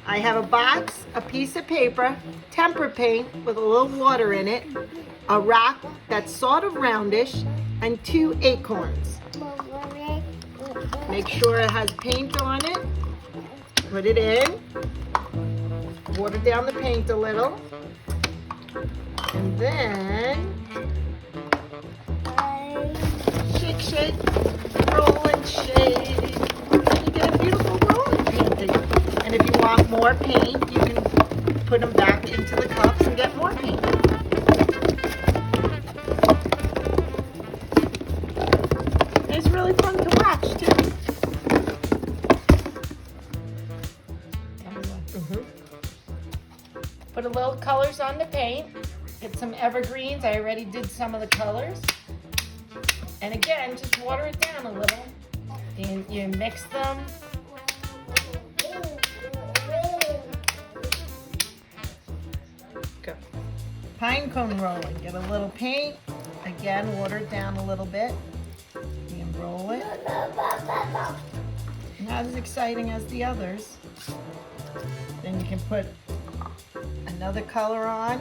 I have a box, a piece of paper, tempera paint with a little water in it, a rock that's sort of roundish, and 2 acorns. Make sure it has paint on it. Put it in. Water down the paint a little. And then shake, shake, roll and shake. And you get a beautiful rolling painting. And if you want more paint, you can put them back into the cups and get more paint. And it's really fun to watch too. Put a little colors on the paint. Get some evergreens. I already did some of the colors. And again, just water it down a little. And you mix them. Go. Pine cone rolling. Get a little paint. Again, water it down a little bit. And roll it. Not as exciting as the others. Then you can put another color on.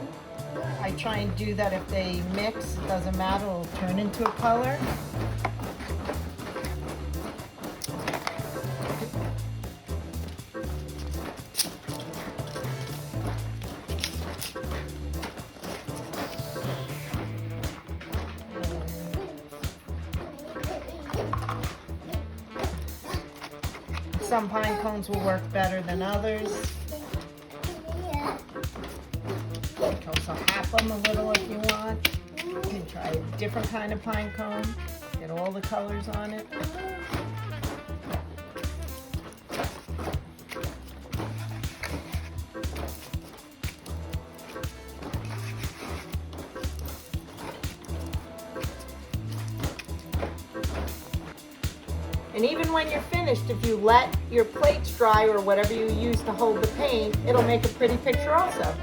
I try and do that if they mix, it doesn't matter, it'll turn into a color. Some pine cones will work better than others. You can also half them a little if you want. You can try a different kind of pine cone. Get all the colors on it. And even when you're finished, if you let your plates dry or whatever you use to hold the paint, it'll make a pretty picture also.